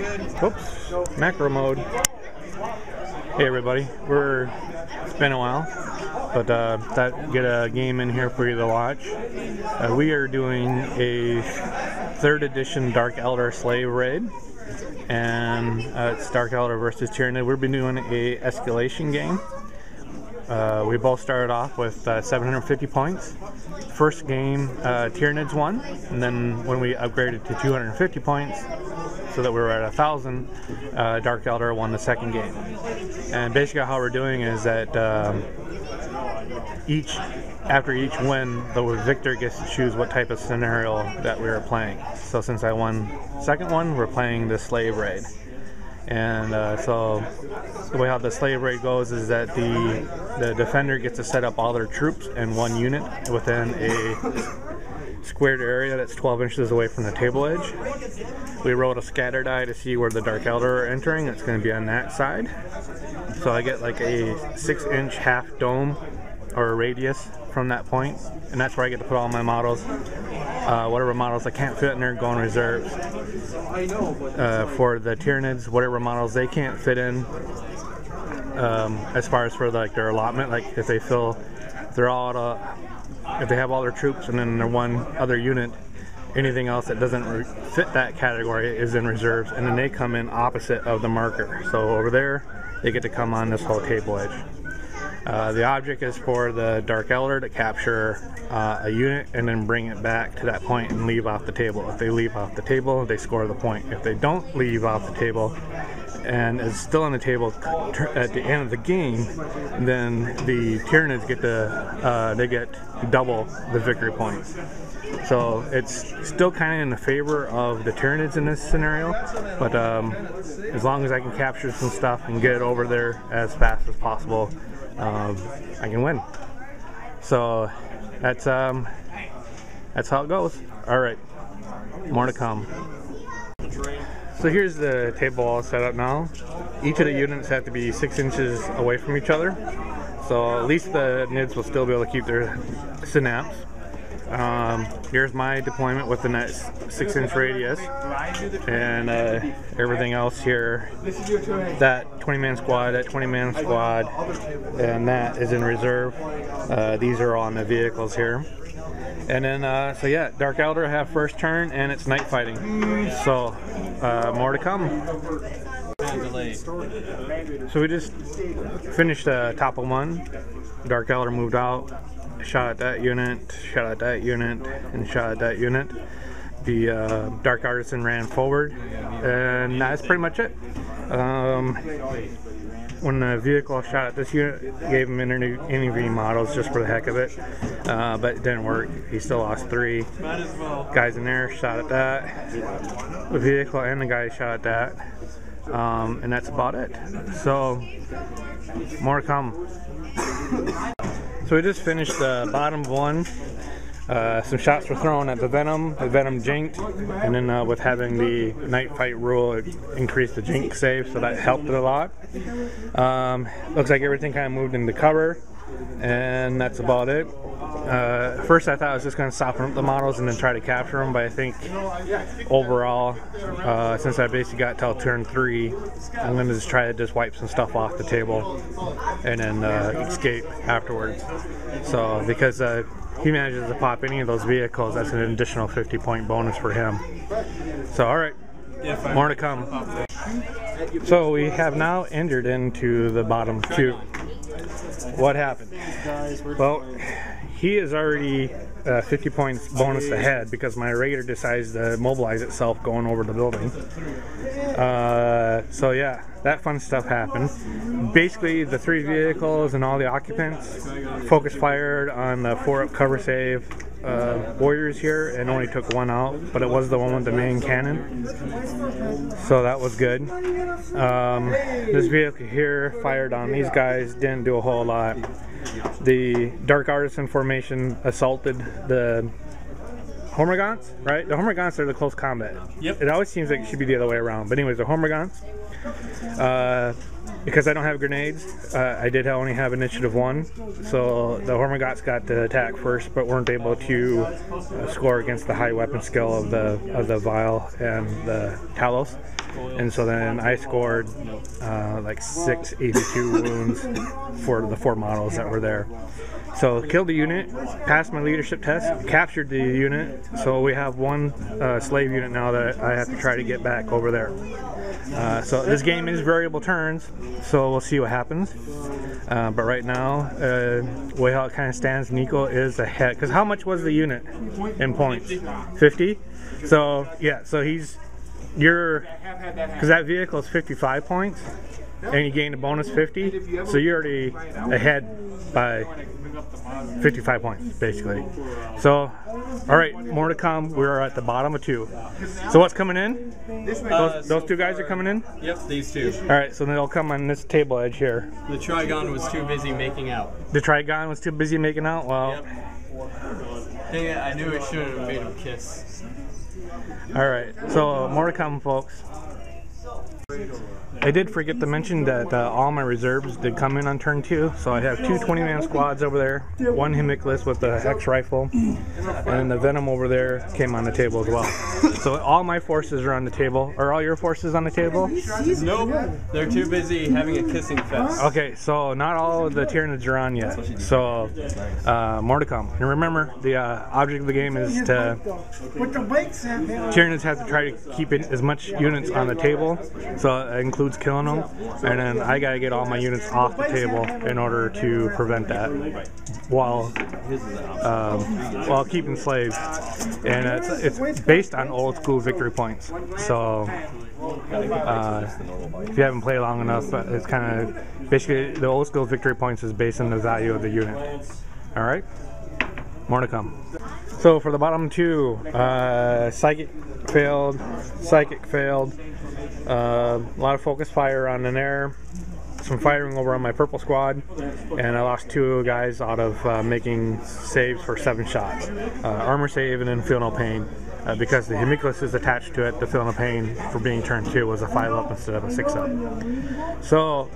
Whoops, macro mode. Hey everybody, it's been a while, but thought get a game in here for you to watch. We are doing a 3rd edition Dark Eldar Slave Raid, and it's Dark Eldar versus Tyranid. We've been doing a escalation game. We both started off with 750 points. First game, Tyranids won, and then when we upgraded to 250 points, so that we were at 1,000, Dark Eldar won the second game. And basically how we're doing is that after each win, the victor gets to choose what type of scenario that we are playing. So since I won the second one, we're playing the Slave Raid. And so the way how the Slave Raid goes is that the defender gets to set up all their troops in one unit within a squared area that's 12 inches away from the table edge. We rolled a scatter die to see where the Dark Eldar are entering. It's going to be on that side. So I get like a 6-inch half dome or a radius from that point, and that's where I get to put all my models. Whatever models I can't fit in there go in reserves. For the Tyranids, whatever models they can't fit in, as far as for like their allotment, like if they have all their troops and then their one other unit, anything else that doesn't fit that category is in reserves, and then they come in opposite of the marker. So over there, they get to come on this whole table edge. The object is for the Dark Eldar to capture a unit and then bring it back to that point and leave off the table. If they leave off the table, they score the point. If they don't leave off the table and is still on the table at the end of the game, then the Tyranids get double the victory points. So it's still kind of in the favor of the Tyranids in this scenario, but as long as I can capture some stuff and get it over there as fast as possible, I can win. So that's how it goes. All right, more to come. So here's the table all set up now. Each of the units have to be 6 inches away from each other, so at least the Nids will still be able to keep their synapse. Here's my deployment with the net 6-inch radius, and everything else here. That 20-man squad, that 20-man squad, and that is in reserve. These are all on the vehicles here. And then, so yeah, Dark Eldar have first turn, and it's night fighting. So, more to come. So we just finished top of one. Dark Eldar moved out. Shot at that unit, shot at that unit, and shot at that unit. The Dark Artisan ran forward, and that's pretty much it. When the vehicle shot at this unit, gave him intervening models just for the heck of it, but it didn't work. He still lost 3 guys in there. Shot at that, the vehicle and the guy shot at that, and that's about it. So more to come. So we just finished the bottom one. Some shots were thrown at the Venom. The Venom jinked, and then with having the night fight rule, it increased the jink save, so that helped it a lot. Looks like everything kind of moved into cover, and that's about it. First I thought I was just going to soften up the models and then try to capture them, but I think overall, since I basically got till turn 3, I'm going to just try to wipe some stuff off the table and then escape afterwards. So because he manages to pop any of those vehicles, that's an additional 50-point bonus for him. So alright, more to come. So we have now entered into the bottom 2. What happened? Well, he is already 50 points bonus ahead because my raider decides to mobilize itself going over the building. So yeah, that fun stuff happened. Basically, the 3 vehicles and all the occupants focus fired on the 4-up cover save warriors here and only took 1 out, but it was the one with the main cannon, so that was good. This vehicle here fired on these guys, didn't do a whole lot. The Dark Artisan formation assaulted the Hormagaunts, right? The Hormagaunts are the close combat. Yep. It always seems like it should be the other way around, but anyways, the Hormagaunts. because I don't have grenades, I did only have initiative 1, so the Hormagaunts got to attack first, but weren't able to score against the high weapon skill of the Vial and the Talos. And so then I scored like 682 wounds for the 4 models that were there. So killed the unit, passed my leadership test, captured the unit, so we have 1 slave unit now that I have to try to get back over there. So this game is variable turns, so we'll see what happens. But right now, the way how it kind of stands, Nico is ahead. Because how much was the unit in points? 50? So yeah, so because that vehicle is 55 points, and you gain a bonus 50, so you're already ahead by 55 points, basically. So, alright, more to come. We're at the bottom of 2. So what's coming in? Those 2 guys are coming in? Yep, these 2. Alright, so they'll come on this table edge here. The Trigon was too busy making out. The Trigon was too busy making out? Well... Yep. Dang it, I knew I should have made him kiss. Alright, so more to come, folks. I did forget to mention that all my reserves did come in on turn 2, so I have 2 20-man squads over there, 1 Hemiclus with the Hex Rifle, and the Venom over there came on the table as well. So all my forces are on the table. Are all your forces on the table? Nope, they're too busy having a kissing fest. Okay, so not all of the Tyranids are on yet, so more to come. And remember, the object of the game is to... Tyranids have to try to keep as much units on the table, so it includes killing them, and then I gotta get all my units off the table in order to prevent that while keeping slaves. And it's based on old school victory points, so if you haven't played long enough, it's kind of basically the old school victory points is based on the value of the unit. Alright, more to come. So for the bottom 2, Psychic failed, a lot of focus fire on an air, some firing over on my purple squad, and I lost 2 guys out of making saves for 7 shots. Armor save and then feel no pain. Because the Hemiclus is attached to it, the feel no pain for being turn 2 was a 5-up instead of a 6-up. So,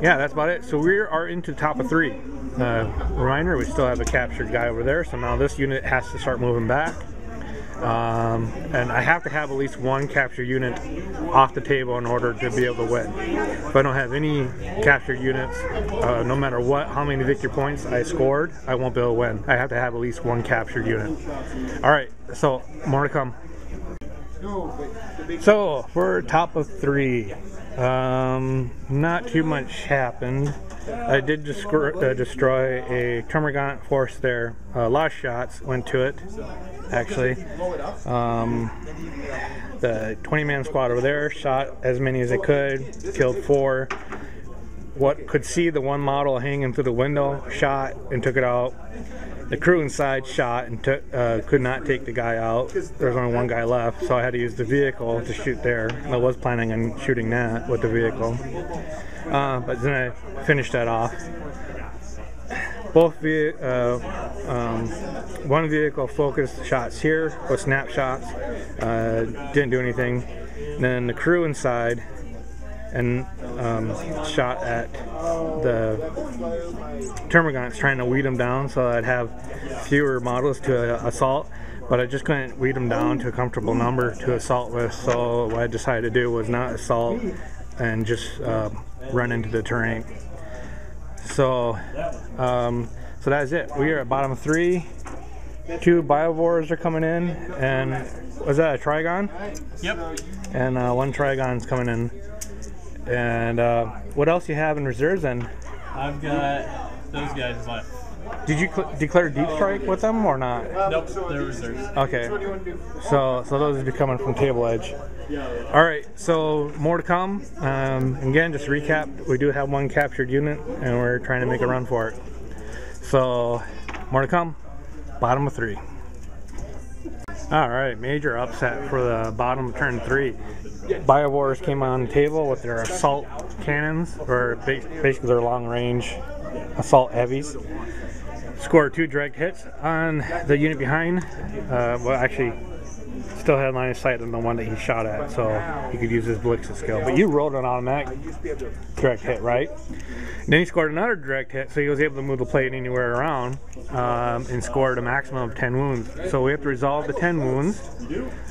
yeah, that's about it. So we are into the top of 3. Reminder, we still have a captured guy over there, so now this unit has to start moving back. And I have to have at least 1 captured unit off the table in order to be able to win. If I don't have any captured units, no matter how many victory points I scored, I won't be able to win. I have to have at least 1 captured unit. Alright, so more to come. So, for top of 3, not too much happened. I did destroy a Termagant force there. A lot of shots went to it, actually. The 20-man squad over there shot as many as I could, killed 4. What could see the 1 model hanging through the window, shot and took it out. The crew inside shot and could not take the guy out. There was only 1 guy left, so I had to use the vehicle to shoot there. I was planning on shooting that with the vehicle. But then I finished that off. One vehicle focused shots here with snapshots, didn't do anything. And then the crew inside and shot at the Termagants, trying to weed them down so I'd have fewer models to assault. But I just couldn't weed them down to a comfortable number to assault with, so what I decided to do was not assault and just run into the terrain. So, so that's it. We are at bottom 3. 2 Biovores are coming in, and was that a Trigon? Yep. And 1 Trigon's coming in. And what else you have in reserves then? I've got those guys left. Did you declare deep strike with them or not? Nope, they're reserves. Okay. So those will be coming from table edge. Alright, so more to come. Again, just to recap, we do have 1 captured unit and we're trying to make a run for it. So, more to come. Bottom of 3. Alright, major upset for the bottom of turn 3. Biovores came on the table with their assault cannons, or basically their long range assault heavies. Scored 2 direct hits on the unit behind. Well, actually still had line of sight on the one that he shot at, so he could use his Blix's skill. But you rolled an automatic direct hit, right? And then he scored another direct hit, so he was able to move the plate anywhere around and scored a maximum of 10 wounds. So we have to resolve the 10 wounds.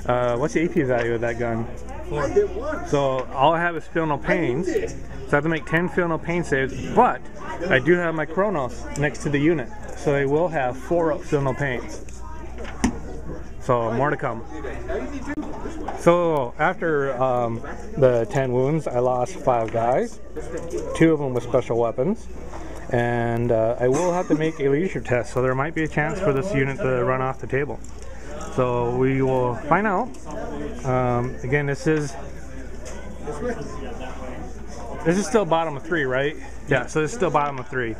What's the AP value of that gun? 4. So all I have is feel no pains. So I have to make 10 feel no pain saves, but I do have my Chronos next to the unit. So they will have 4 up feel no pains. So more to come. So after the 10 wounds, I lost 5 guys, 2 of them with special weapons, and I will have to make a leadership test, so there might be a chance for this unit to run off the table. So we will find out. Again, this is still bottom of 3, right? Yeah, so it's still bottom of 3.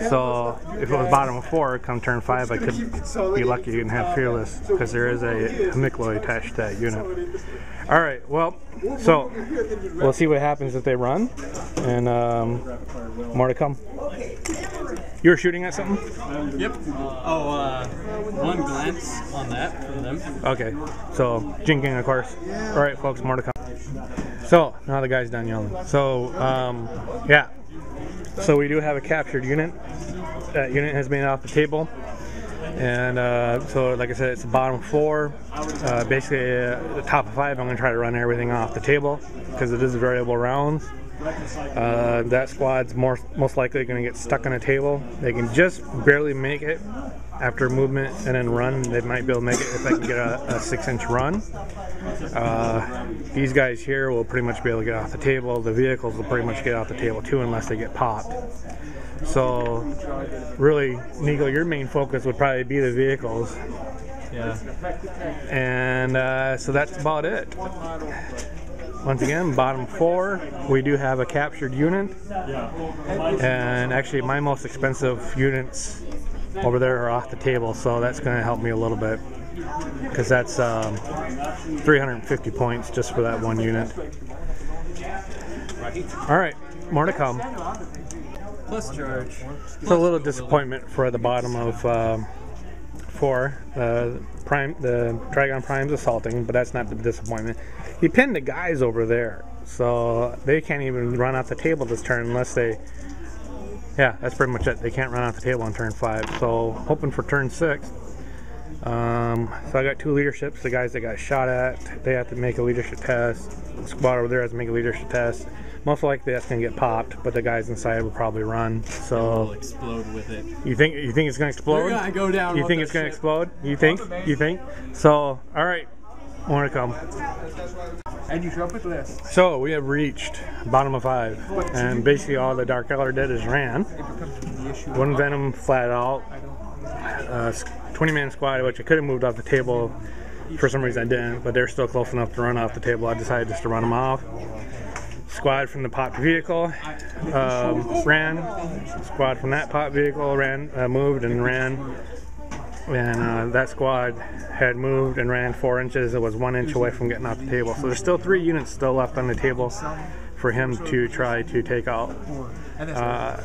So if it was bottom of 4, come turn 5, I could be lucky and have Fearless, because there is a Hemicloid attached to that unit. Alright, well, so we'll see what happens if they run, and more to come. You were shooting at something? Yep. Oh, one glance on that for them. Okay, so jinking, of course. Alright, folks, more to come. So, now the guy's done yelling. So, yeah. So we do have a captured unit. That unit has been off the table. And so, like I said, it's the bottom 4. Basically, the top of 5, I'm going to try to run everything off the table, because it is variable rounds. That squad's most likely going to get stuck on a table. They can just barely make it after movement and then run. They might be able to make it if I can get a 6-inch run. These guys here will pretty much be able to get off the table. The vehicles will pretty much get off the table too, unless they get popped. So really, Neagle, your main focus would probably be the vehicles. Yeah. And so that's about it. Once again, bottom 4, we do have a captured unit. And actually my most expensive units over there are off the table, so that's going to help me a little bit, because that's 350 points just for that one unit. Alright, more to come. Plus charge. It's a little disappointment for the bottom of 4. The Dragon Prime's assaulting, but that's not the disappointment. He pinned the guys over there, so they can't even run off the table this turn unless they... Yeah, that's pretty much it. They can't run off the table on turn 5, so hoping for turn 6. So I got 2 leaderships. The guys that got shot at, they have to make a leadership test. The squad over there has to make a leadership test. Most likely that's going to get popped, but the guys inside will probably run. So will explode with it. You think it's going to explode? We're gonna go down. You think it's going to explode? You think? You think? So, all right, more to come. And you show up with this. So we have reached bottom of 5, and basically all the Dark Eldar did is ran. 1 Venom flat out. 20-man squad, which I could have moved off the table. For some reason I didn't, but they're still close enough to run off the table. I decided just to run them off. Squad from the popped vehicle ran. Squad from that popped vehicle ran, moved and ran. And that squad had moved and ran 4 inches. It was 1 inch away from getting off the table. So there's still 3 units still left on the table for him to try to take out.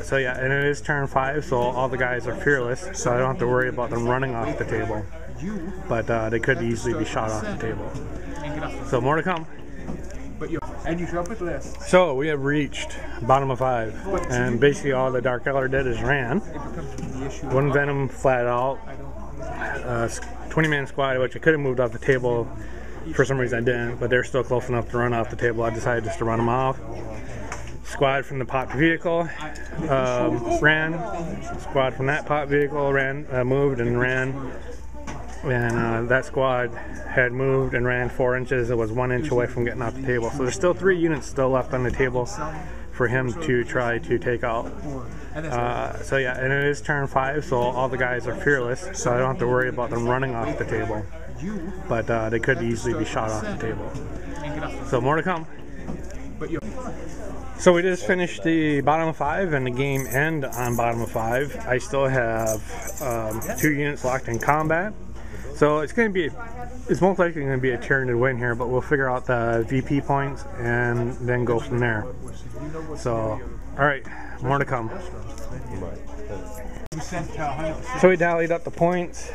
So yeah, and it is turn 5, so all the guys are fearless, so I don't have to worry about them running off the table. But they could easily be shot off the table. So more to come. And you show up with this. So we have reached bottom of 5, and basically all the Dark Eldar did is ran. 1 Venom flat out. 20-man squad, which I could have moved off the table. For some reason I didn't, but they're still close enough to run off the table. I decided just to run them off. Squad from the popped vehicle ran. Squad from that popped vehicle ran, moved and ran. And that squad had moved and ran 4 inches. It was 1 inch away from getting off the table. So there's still 3 units still left on the table for him to try to take out. So yeah, and it is turn 5, so all the guys are fearless, so I don't have to worry about them running off the table. But they could easily be shot off the table. So more to come. So we just finished the bottom of 5 and the game end on bottom of 5. I still have 2 units locked in combat. So it's going to be, it's most likely going to be a Tyranid win here, but we'll figure out the VP points and then go from there. So, alright, more to come. So we tallied up the points.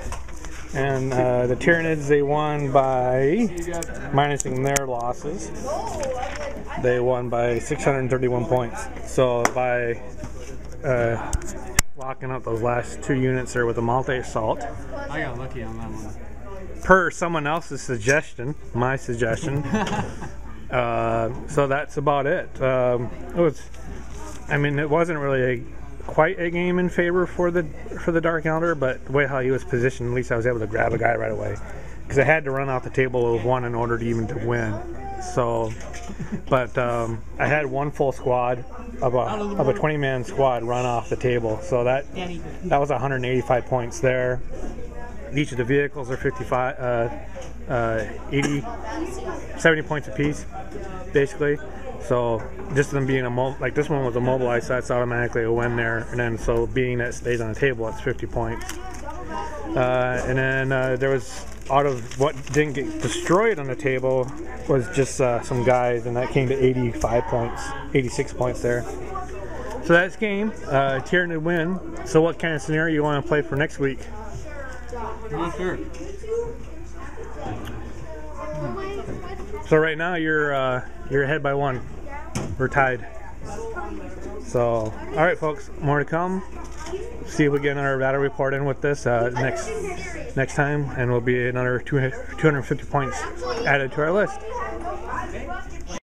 And the Tyranids, they won by, minusing their losses, they won by 631 points. So by locking up those last 2 units there with the multi-assault, I got lucky on that one. per someone else's suggestion, my suggestion. So that's about it. It was, I mean, it wasn't really quite a game in favor for the Dark Eldar, but the way how he was positioned, at least I was able to grab a guy right away, because I had to run off the table of 1 in order to even to win. So, but I had 1 full squad of a 20-man squad run off the table, so that was 185 points there. Each of the vehicles are 70 points apiece, basically. So just them being like this one was a mobilized, so that's automatically a win there. And then so being that it stays on the table, it's 50 points. And then there was, out of what didn't get destroyed on the table, was just some guys, and that came to 85 points, 86 points there. So that's game. Tyranid win. So what kind of scenario you want to play for next week? Not sure. So right now you're ahead by 1. We're tied. So all right, folks, more to come. See if we get another battle report in with this next time, and we'll be another 250 points added to our list.